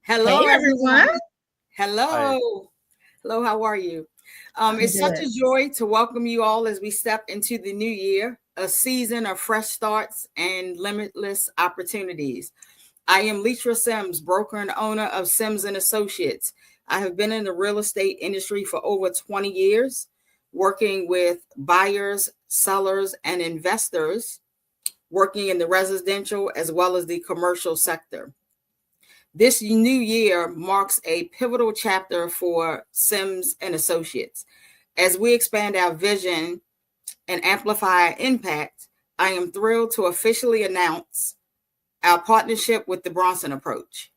Hello, Hey everyone. everyone. Hi. Hello. Hello, how are you? I'm It's such good. a joy to welcome you all as we step into the new year, a season of fresh starts and limitless opportunities. I am Leitra Sims, broker and owner of Sims and Associates. I have been in the real estate industry for over 20 years, working with buyers, sellers, and investors, working in the residential as well as the commercial sector. This new year marks a pivotal chapter for Sims and Associates. As we expand our vision and amplify our impact, I am thrilled to officially announce our partnership with the Brunson approach,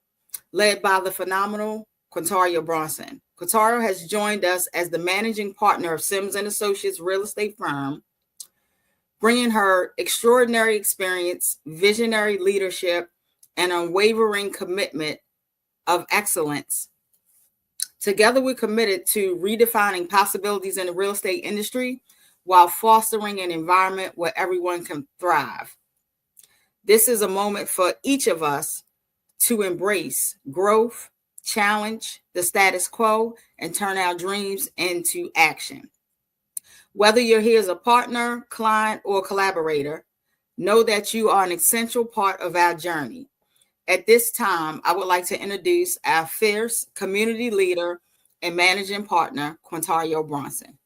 led by the phenomenal Quintaria Brunson. Quintaria has joined us as the managing partner of Sims and Associates real estate firm, bringing her extraordinary experience, visionary leadership, and unwavering commitment of excellence. Together, we're committed to redefining possibilities in the real estate industry while fostering an environment where everyone can thrive. This is a moment for each of us to embrace growth, challenge the status quo, and turn our dreams into action. Whether you're here as a partner, client, or collaborator, know that you are an essential part of our journey. At this time, I would like to introduce our fierce community leader and managing partner, Quintaria Brunson.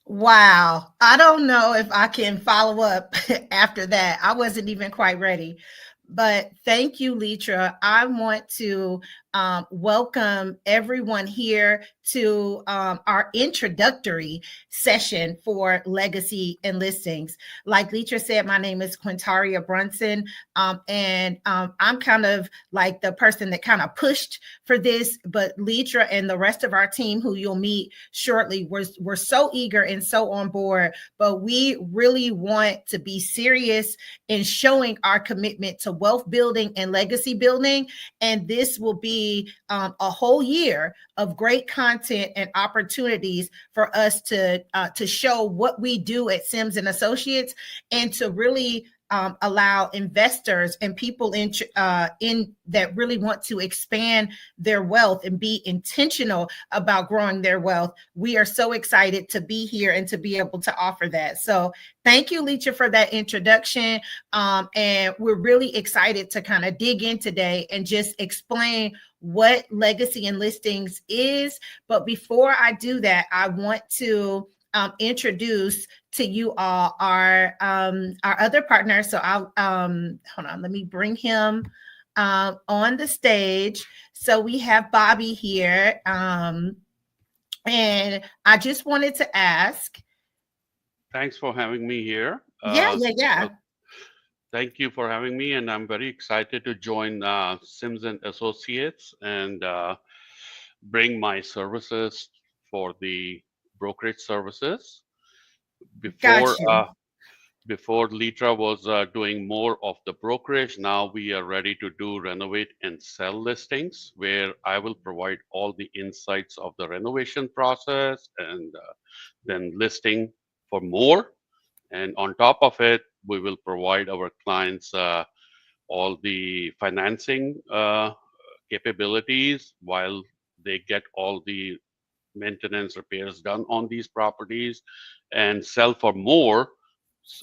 Wow. I don't know if I can follow up after that. I wasn't even quite ready. But thank you, Leitra. I want to welcome everyone here to our introductory session for Legacy and Listings. Like Leitra said, my name is Quintaria Brunson, and I'm kind of like the person that kind of pushed for this, but Leitra and the rest of our team, who you'll meet shortly, were so eager and so on board. But we really want to be serious in showing our commitment to wealth building and legacy building. And this will be a whole year of great content and opportunities for us to show what we do at Sims and Associates, and to really allow investors and people in that really want to expand their wealth and be intentional about growing their wealth. We are so excited to be here and to be able to offer that. So thank you, Leitra, for that introduction. And we're really excited to kind of dig in today and just explain what Legacy and Listings is. But before I do that, I want to introduce to you all our other partner. So I'll hold on, let me bring him on the stage. So we have Bobby here, and I just wanted to ask. Thanks for having me here. Yeah. Thank you for having me, and I'm very excited to join Sims and Associates and bring my services for the brokerage services. Got Before you. before Litra was doing more of the brokerage, now we are ready to do renovate and sell listings, where I will provide all the insights of the renovation process and then listing for more. And on top of it, we will provide our clients all the financing capabilities while they get all the maintenance repairs done on these properties and sell for more.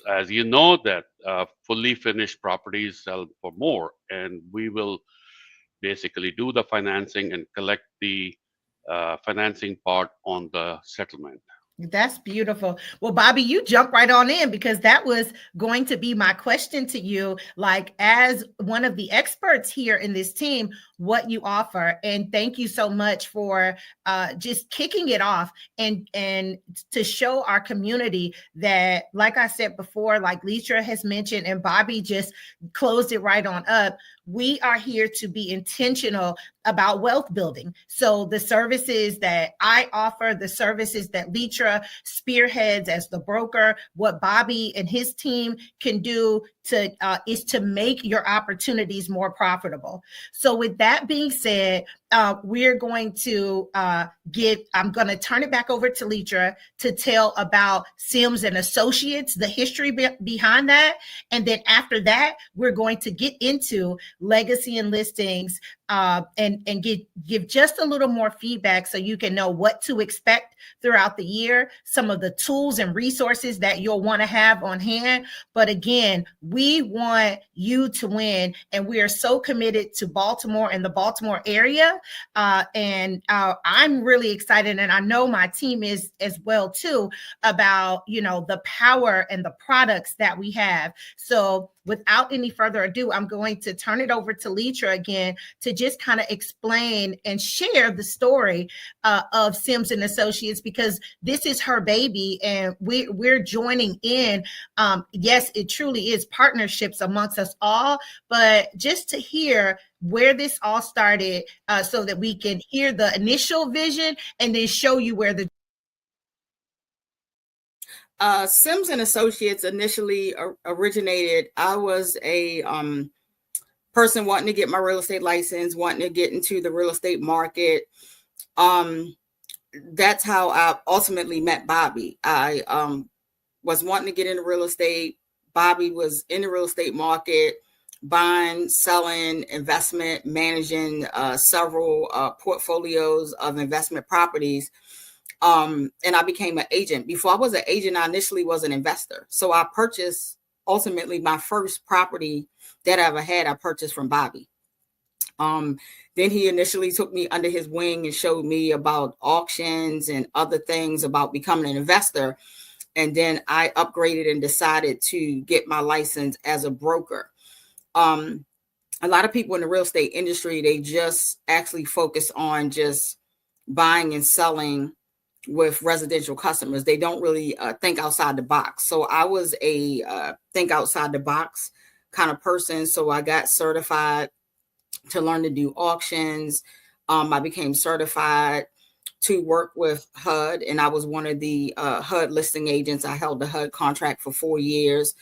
As you know, that fully finished properties sell for more, and we will basically do the financing and collect the financing part on the settlement. That's beautiful. Well, Bobby, you jump right on in, because that was going to be my question to you. Like, as one of the experts here in this team, what you offer. And thank you so much for just kicking it off and to show our community that, like I said before, like Leitra has mentioned, and Bobby just closed it right on up, we are here to be intentional about wealth building. So the services that I offer, the services that Leitra spearheads as the broker, what Bobby and his team can do is to make your opportunities more profitable. So with that being said, we're going to I'm going to turn it back over to Leitra to tell about Sims and Associates, the history behind that. And then after that, we're going to get into Legacy and Listings, and give just a little more feedback so you can know what to expect throughout the year, some of the tools and resources that you'll want to have on hand. But again, we want you to win, and we are so committed to Baltimore and the Baltimore area. And I'm really excited, and I know my team is as well too, about, you know, the power and the products that we have. So without any further ado, I'm going to turn it over to Leitra again to just kind of explain and share the story of Sims and Associates, because this is her baby, and we're joining in. Yes, it truly is partnerships amongst us all, but just to hear where this all started, so that we can hear the initial vision and then show you where the Sims and Associates initially originated. I was a person wanting to get my real estate license, wanting to get into the real estate market. That's how I ultimately met Bobby. I was wanting to get into real estate. Bobby was in the real estate market, buying, selling, investment, managing several portfolios of investment properties. And I became an agent. Before I was an agent, I initially was an investor. So I purchased, ultimately, my first property that I ever had, I purchased from Bobby. Then he initially took me under his wing and showed me about auctions and other things about becoming an investor. And then I upgraded and decided to get my license as a broker. A lot of people in the real estate industry, they just actually focus on just buying and selling with residential customers. They don't really think outside the box. So I was a think outside the box kind of person. So I got certified to learn to do auctions. I became certified to work with HUD, and I was one of the HUD listing agents. I held the HUD contract for 4 years.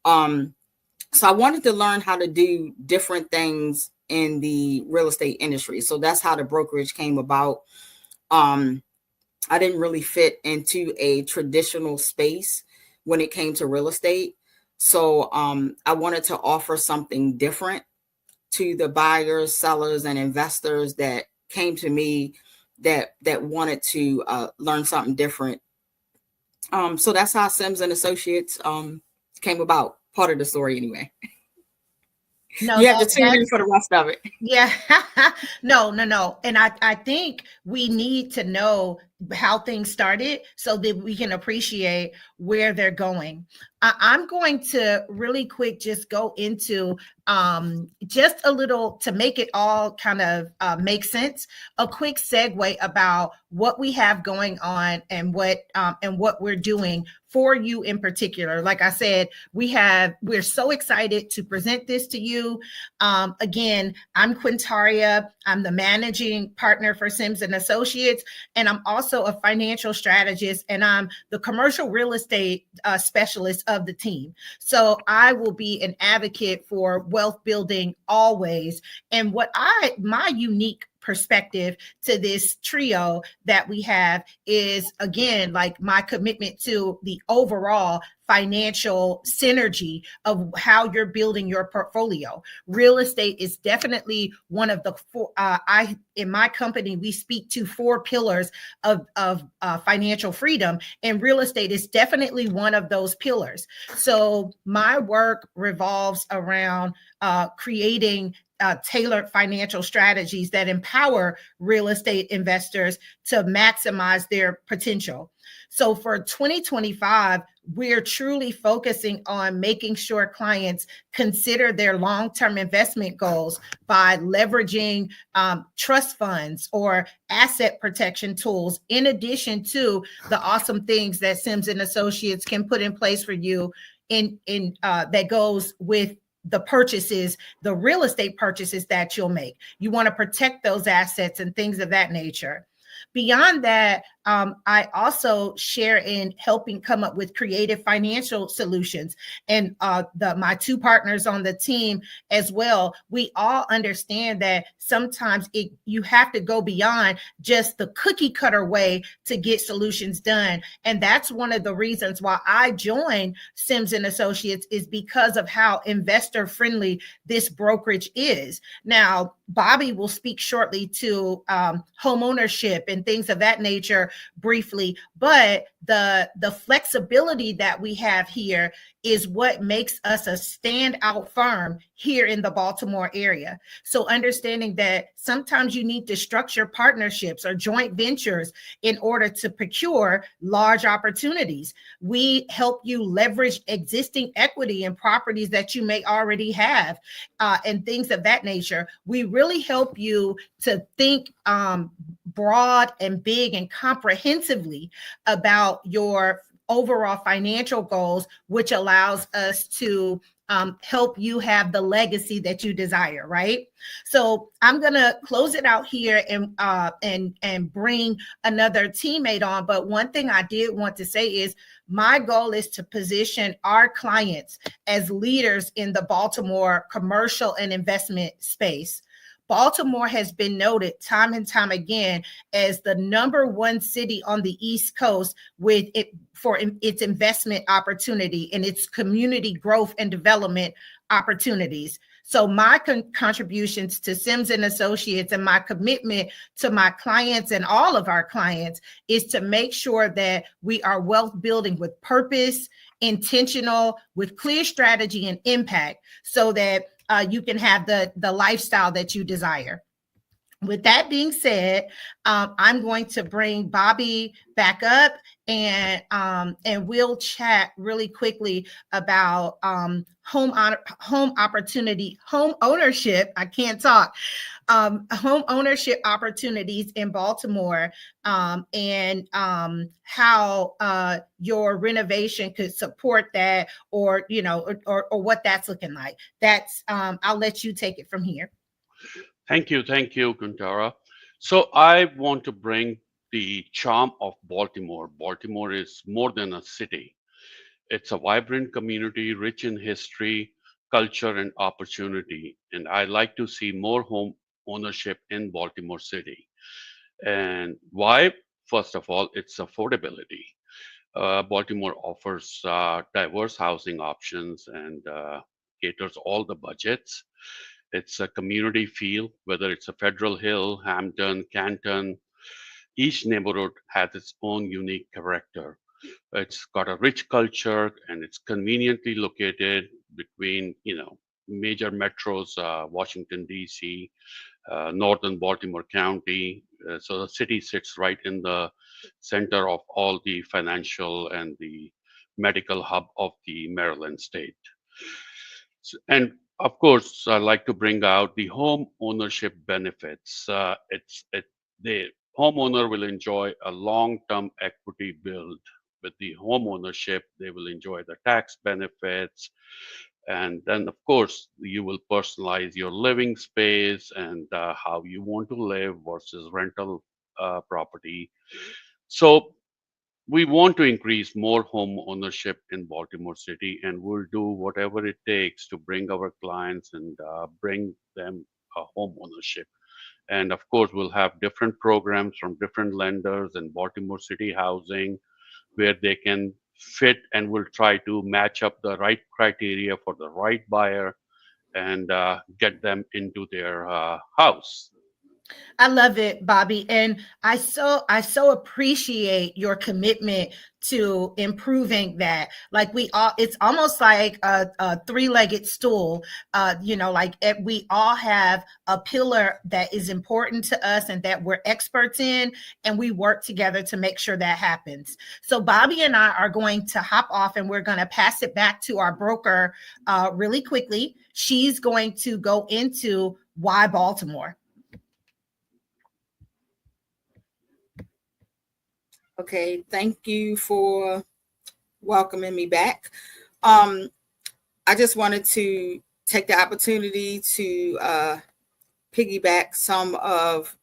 So I wanted to learn how to do different things in the real estate industry. So that's how the brokerage came about. I didn't really fit into a traditional space when it came to real estate. So I wanted to offer something different to the buyers, sellers, and investors that came to me that wanted to learn something different. So that's how Sims and Associates came about. Part of the story, anyway. No, You have to tune in for the rest of it. Yeah. No. And I think we need to know how things started so that we can appreciate where they're going. I'm going to really quick just go into just a little, to make it all kind of make sense, a quick segue about what we have going on and what we're doing for you in particular. Like I said, we're so excited to present this to you. Again, I'm Quintaria. I'm the managing partner for Sims and Associates, and I'm also a financial strategist, and I'm the commercial real estate specialist of the team. So I will be an advocate for wealth building always. And my unique perspective to this trio that we have is, again, like my commitment to the overall financial synergy of how you're building your portfolio. Real estate is definitely one of the four. In my company, we speak to 4 pillars of financial freedom, and real estate is definitely one of those pillars. So my work revolves around creating tailored financial strategies that empower real estate investors to maximize their potential. So for 2025, we're truly focusing on making sure clients consider their long-term investment goals by leveraging trust funds or asset protection tools, in addition to the awesome things that Sims and Associates can put in place for you in that goes with the real estate purchases that you'll make. You want to protect those assets and things of that nature. Beyond that, I also share in helping come up with creative financial solutions. And my two partners on the team as well, we all understand that sometimes you have to go beyond just the cookie cutter way to get solutions done. And that's one of the reasons why I joined Sims and Associates, is because of how investor friendly this brokerage is. Now, Bobby will speak shortly to home ownership and things of that nature briefly, but the flexibility that we have here is what makes us a standout firm here in the Baltimore area. So understanding that sometimes you need to structure partnerships or joint ventures in order to procure large opportunities. We help you leverage existing equity in properties that you may already have, and things of that nature. We really help you to think broad and big and comprehensively about your overall financial goals, which allows us to help you have the legacy that you desire, right? So I'm gonna close it out here and bring another teammate on. But one thing I did want to say is my goal is to position our clients as leaders in the Baltimore commercial and investment space. Baltimore has been noted time and time again as the #1 city on the East Coast with it for its investment opportunity and its community growth and development opportunities. So my contributions to Sims and Associates and my commitment to my clients and all of our clients is to make sure that we are wealth building with purpose, intentional, with clear strategy and impact, so that you can have the lifestyle that you desire. With that being said, I'm going to bring Bobby back up, and we'll chat really quickly about home ownership. I can't talk. Home ownership opportunities in Baltimore, and how your renovation could support that, or or what that's looking like. That's I'll let you take it from here. Thank you, Quintara. So I want to bring the charm of Baltimore. Baltimore is more than a city. It's a vibrant community rich in history, culture, and opportunity. And I like to see more home ownership in Baltimore City. And why? First of all, it's affordability. Baltimore offers diverse housing options and caters all the budgets. It's a community feel, whether it's a Federal Hill, Hampton, Canton. Each neighborhood has its own unique character. It's got a rich culture and it's conveniently located between, major metros, Washington, D.C., northern Baltimore County. So the city sits right in the center of all the financial and the medical hub of the Maryland state. And of course, I like to bring out the home ownership benefits. The homeowner will enjoy a long-term equity build. With the home ownership, they will enjoy the tax benefits, and then of course you will personalize your living space and how you want to live versus rental property. So we want to increase more home ownership in Baltimore City, and we'll do whatever it takes to bring our clients and bring them a home ownership. And of course, we'll have different programs from different lenders and Baltimore City Housing where they can fit, and we'll try to match up the right criteria for the right buyer and get them into their house. I love it, Bobby. And I so appreciate your commitment to improving that. Like it's almost like a three-legged stool. Like we all have a pillar that is important to us and that we're experts in, and we work together to make sure that happens. So Bobby and I are going to hop off, and we're going to pass it back to our broker really quickly. She's going to go into why Baltimore. Okay, thank you for welcoming me back. I just wanted to take the opportunity to piggyback some of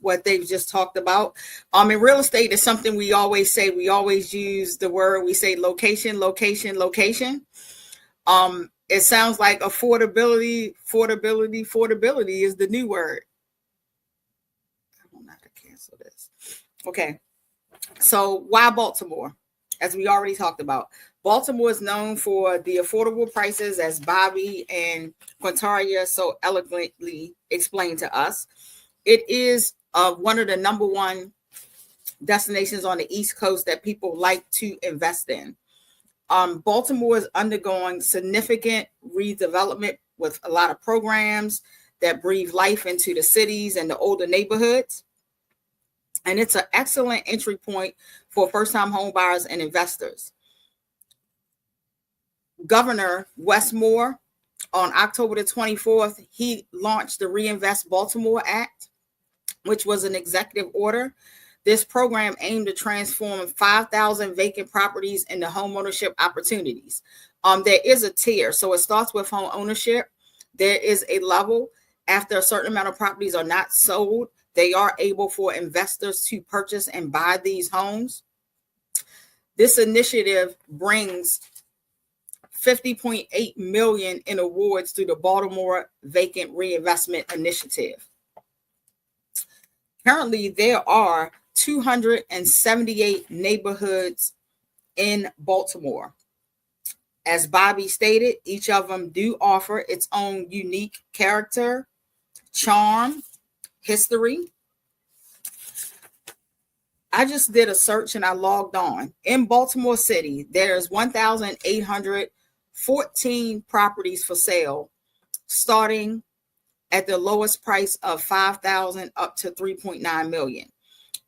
what they've just talked about. In real estate is something we always say. We always use the word. We say location, location, location. It sounds like affordability is the new word. I don't have to cancel this. Okay. So why Baltimore? As we already talked about, Baltimore is known for the affordable prices, as Bobby and Quintaria so eloquently explained to us. It is one of the number one destinations on the East Coast that people like to invest in. Baltimore is undergoing significant redevelopment with a lot of programs that breathe life into the cities and the older neighborhoods. And it's an excellent entry point for first-time home buyers and investors. Governor Westmore, on October the 24th, he launched the Reinvest Baltimore Act, which was an executive order. This program aimed to transform 5,000 vacant properties into homeownership opportunities. There is a tier. So it starts with home ownership. There is a level. After a certain amount of properties are not sold, they are able for investors to purchase and buy these homes. This initiative brings $50.8 million in awards through the Baltimore Vacant Reinvestment Initiative. Currently, there are 278 neighborhoods in Baltimore. As Bobby stated, each of them do offer its own unique character, charm, history. I just did a search and I logged on. In Baltimore City, there's 1,814 properties for sale, starting at the lowest price of $5,000 up to $3.9 million.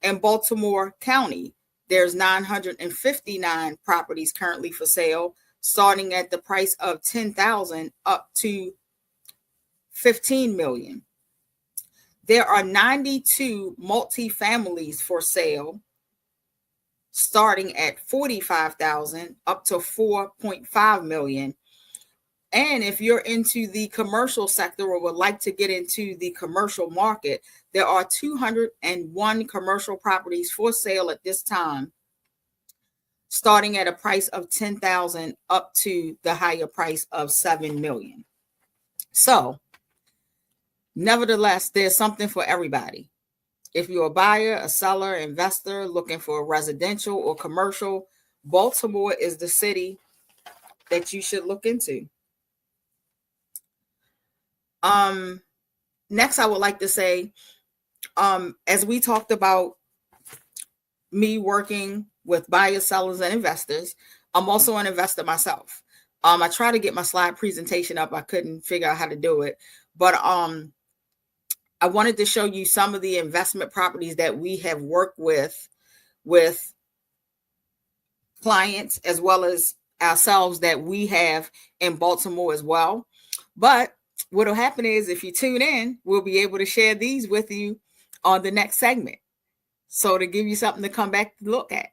In Baltimore County, there's 959 properties currently for sale, starting at the price of $10,000 up to $15 million. There are 92 multifamilies for sale, starting at $45,000 up to $4.5 million. And if you're into the commercial sector or would like to get into the commercial market, there are 201 commercial properties for sale at this time, starting at a price of $10,000 up to the higher price of $7 million. So, nevertheless, there's something for everybody. If you're a buyer, a seller, investor looking for a residential or commercial, Baltimore is the city that you should look into. Next, I would like to say, as we talked about me working with buyers, sellers, and investors, I'm also an investor myself. I tried to get my slide presentation up. I couldn't figure out how to do it, but I wanted to show you some of the investment properties that we have worked with clients as well as ourselves that we have in Baltimore as well. But what will happen is if you tune in, we'll be able to share these with you on the next segment. So to give you something to come back to look at.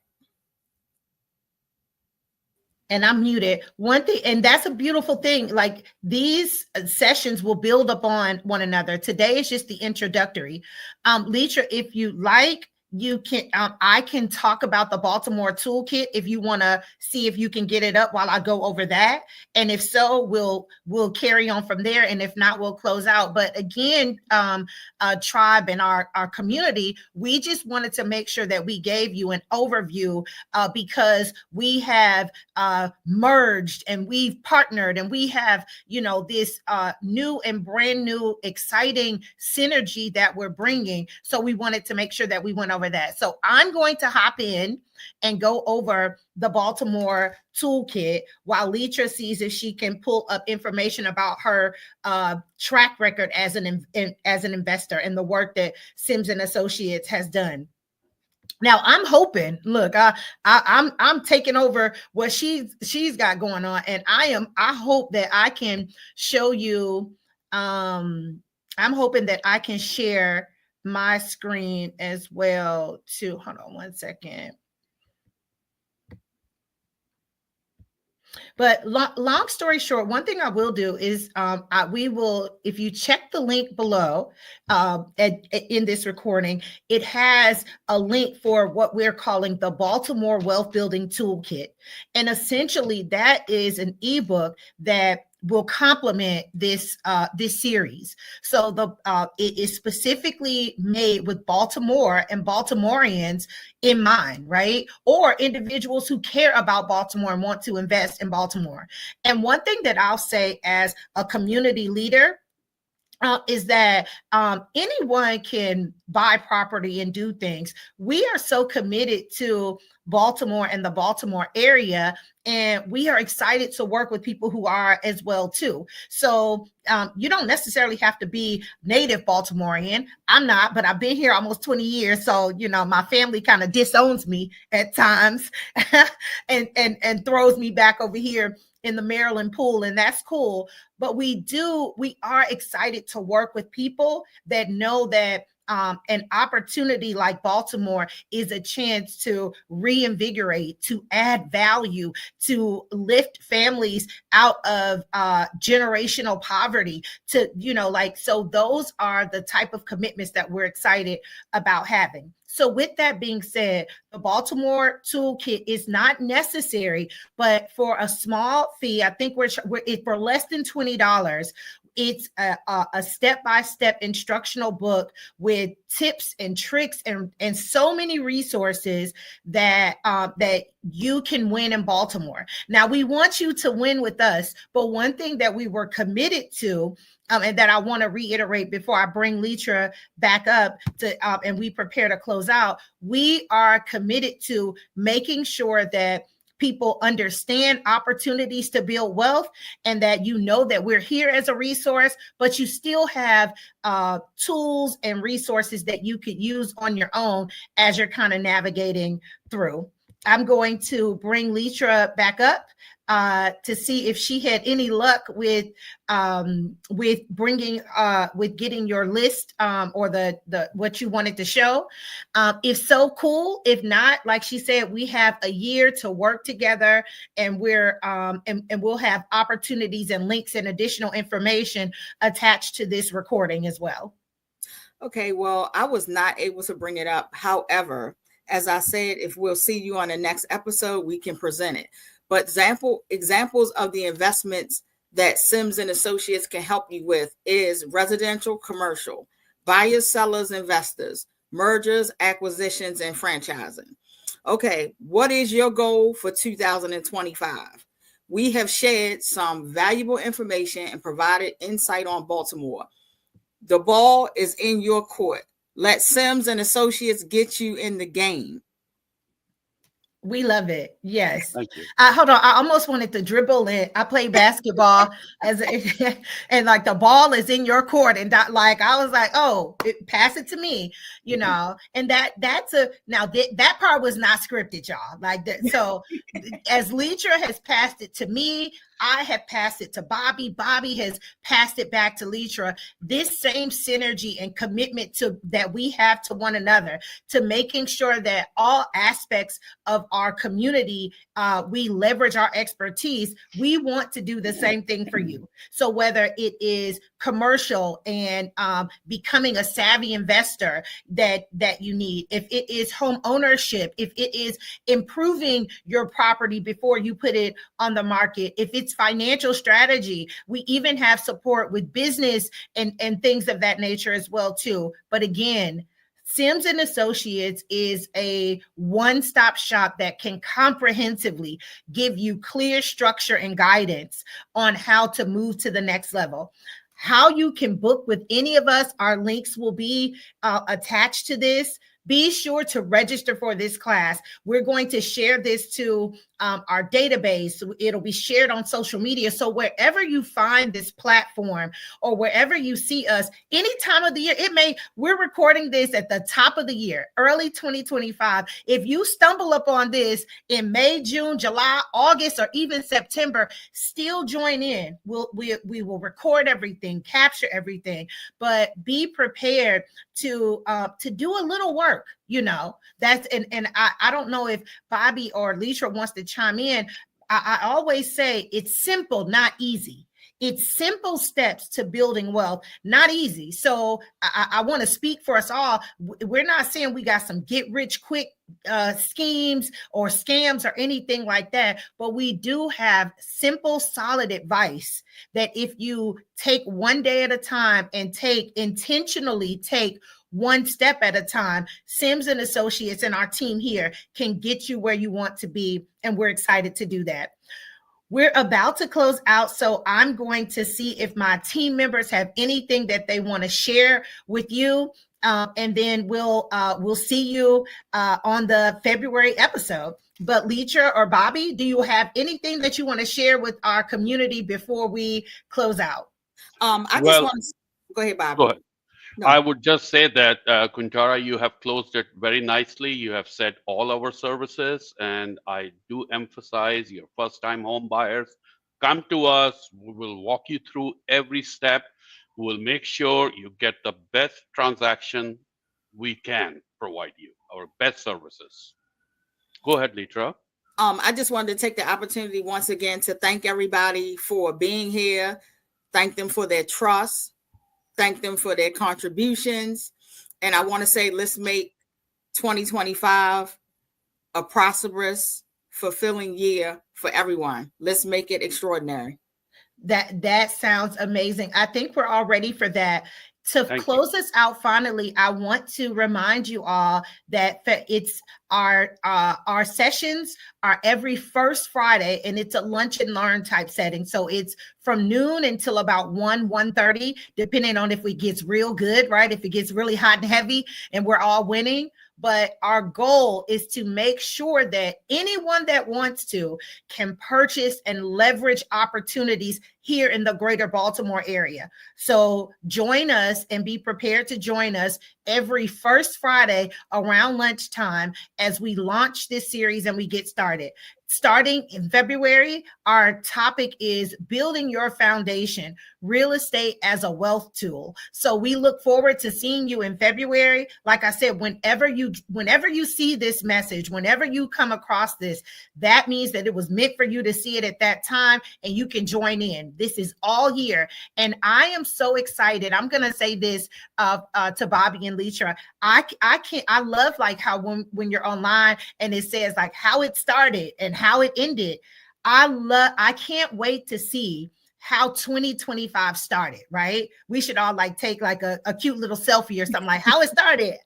And I'm muted. One thing, and that's a beautiful thing. Like these sessions will build upon one another. Today is just the introductory. Leitra, if you like, you can, I can talk about the Baltimore toolkit if you want to see if you can get it up while I go over that. And if so, we'll carry on from there. And if not, we'll close out. But again, Tribe and our community, we just wanted to make sure that we gave you an overview because we have merged and we've partnered and we have, this new and brand new exciting synergy that we're bringing. So we wanted to make sure that we went over that. So I'm going to hop in and go over the Baltimore toolkit while Leitra sees if she can pull up information about her track record as an investor and the work that Sims and Associates has done. Now I'm hoping, look, I'm taking over what she's got going on, and I hope that I can show you. I'm hoping that I can share my screen as well too. Hold on one second. But long story short, one thing I will do is we will, if you check the link below in this recording, it has a link for what we're calling the Baltimore Wealth Building Toolkit. And essentially that is an ebook that will complement this this series. So it is specifically made with Baltimore and Baltimoreans in mind, right? Or individuals who care about Baltimore and want to invest in Baltimore. And one thing that I'll say as a community leader is that anyone can buy property and do things. We are so committed to Baltimore and the Baltimore area, and we are excited to work with people who are as well too. So you don't necessarily have to be native Baltimorean. I'm not, but I've been here almost 20 years. So, you know, my family kind of disowns me at times and throws me back over here in the Maryland pool, and that's cool. But we are excited to work with people that know that an opportunity like Baltimore is a chance to reinvigorate, to add value, to lift families out of generational poverty, to, you know, like, so those are the type of commitments that we're excited about having. So with that being said, the Baltimore Toolkit is not necessary, but for a small fee, I think we're for less than $20, it's a step-by-step instructional book with tips and tricks and so many resources that that you can win in Baltimore. Now, we want you to win with us, but one thing that we were committed to, and that I want to reiterate before I bring Leitra back up to and we prepare to close out, we are committed to making sure that people understand opportunities to build wealth, and that you know that we're here as a resource, but you still have tools and resources that you could use on your own as you're kind of navigating through. I'm going to bring Leitra back up to see if she had any luck with bringing with getting your list or the what you wanted to show. If so, cool. If not, like she said, we have a year to work together, and we're and we'll have opportunities and links and additional information attached to this recording as well. Okay, well, I was not able to bring it up. However, as I said, if we'll see you on the next episode, we can present it. But examples of the investments that Sims and Associates can help you with is residential, commercial, buyers, sellers, investors, mergers, acquisitions, and franchising. Okay, what is your goal for 2025? We have shared some valuable information and provided insight on Baltimore. The ball is in your court. Let Sims and Associates get you in the game. We love it. Yes. Thank you. Hold on. I almost wanted to dribble in. I play basketball and like the ball is in your court, and like I was like, oh, pass it to me, you know. And that part was not scripted, y'all. Like that. So as Leitra has passed it to me, I have passed it to Bobby. Bobby has passed it back to Leitra. This same synergy and commitment that we have to one another, to making sure that all aspects of our community, we leverage our expertise. We want to do the same thing for you. So whether it is commercial and becoming a savvy investor that you need, if it is home ownership, if it is improving your property before you put it on the market, if it's financial strategy, we even have support with business and things of that nature as well too. But again, Sims and Associates is a one-stop shop that can comprehensively give you clear structure and guidance on how to move to the next level. How you can book with any of us, our links will be attached to this. Be sure to register for this class. We're going to share this to our database. It'll be shared on social media. So wherever you find this platform or wherever you see us, any time of the year, we're recording this at the top of the year, early 2025. If you stumble upon this in May, June, July, August, or even September, still join in. We will record everything, capture everything, but be prepared to do a little work. You know, that's and I don't know if Bobby or Leitra wants to chime in. I always say it's simple, not easy. It's simple steps to building wealth, not easy. So I want to speak for us all. We're not saying we got some get rich quick schemes or scams or anything like that, but we do have simple, solid advice that if you take one day at a time and intentionally take one step at a time, Sims and Associates and our team here can get you where you want to be. And we're excited to do that. We're about to close out, so I'm going to see if my team members have anything that they want to share with you, and then we'll see you on the February episode. But Leitra or Bobby, do you have anything that you want to share with our community before we close out? I just want to go ahead, Bobby. Go ahead. No. I would just say that, Quintara, you have closed it very nicely. You have said all our services, and I do emphasize your first-time home buyers. Come to us. We will walk you through every step. We will make sure you get the best transaction we can provide you, our best services. Go ahead, Leitra. I just wanted to take the opportunity once again to thank everybody for being here. Thank them for their trust. Thank them for their contributions. And I want to say, let's make 2025 a prosperous, fulfilling year for everyone. Let's make it extraordinary. That sounds amazing. I think we're all ready for that. To close us out finally, I want to remind you all that it's our sessions are every first Friday, and it's a lunch and learn type setting. So it's from noon until about 1:30, depending on if it gets real good, right? If it gets really hot and heavy and we're all winning. But our goal is to make sure that anyone that wants to can purchase and leverage opportunities here in the greater Baltimore area. So join us and be prepared to join us every first Friday around lunchtime as we launch this series and we get started. Starting in February, our topic is building your foundation, real estate as a wealth tool. So we look forward to seeing you in February. Like I said, whenever you see this message, whenever you come across this, that means that it was meant for you to see it at that time and you can join in. This is all year. And I am so excited. I'm going to say this to Bobby and Leitra. I love like how when you're online and it says like how it started and how it ended. I can't wait to see how 2025 started, right? We should all like take like a cute little selfie or something like how it started,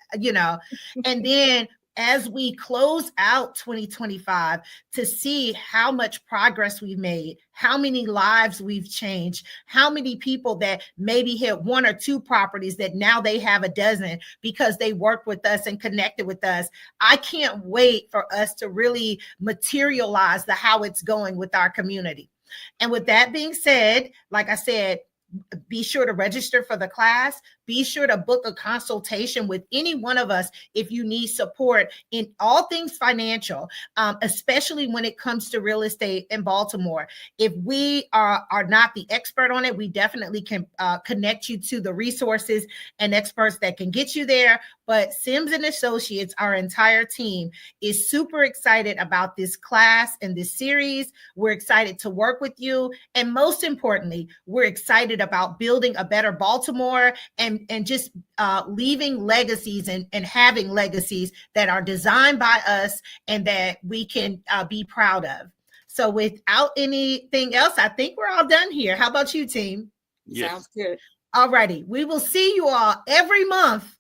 and then as we close out 2025 to see how much progress we've made, how many lives we've changed, how many people that maybe had one or two properties that now they have a dozen because they worked with us and connected with us. I can't wait for us to really materialize how it's going with our community. And with that being said, like I said, be sure to register for the class. Be sure to book a consultation with any one of us if you need support in all things financial, especially when it comes to real estate in Baltimore. If we are not the expert on it, we definitely can connect you to the resources and experts that can get you there. But Sims and Associates, our entire team, is super excited about this class and this series. We're excited to work with you. And most importantly, we're excited about building a better Baltimore and just leaving legacies and having legacies that are designed by us and that we can be proud of. So without anything else, I think we're all done here. How about you, team? Yes. Sounds good. All righty. We will see you all every month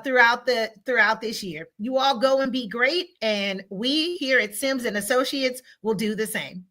throughout this year. You all go and be great. And we here at Sims and Associates will do the same.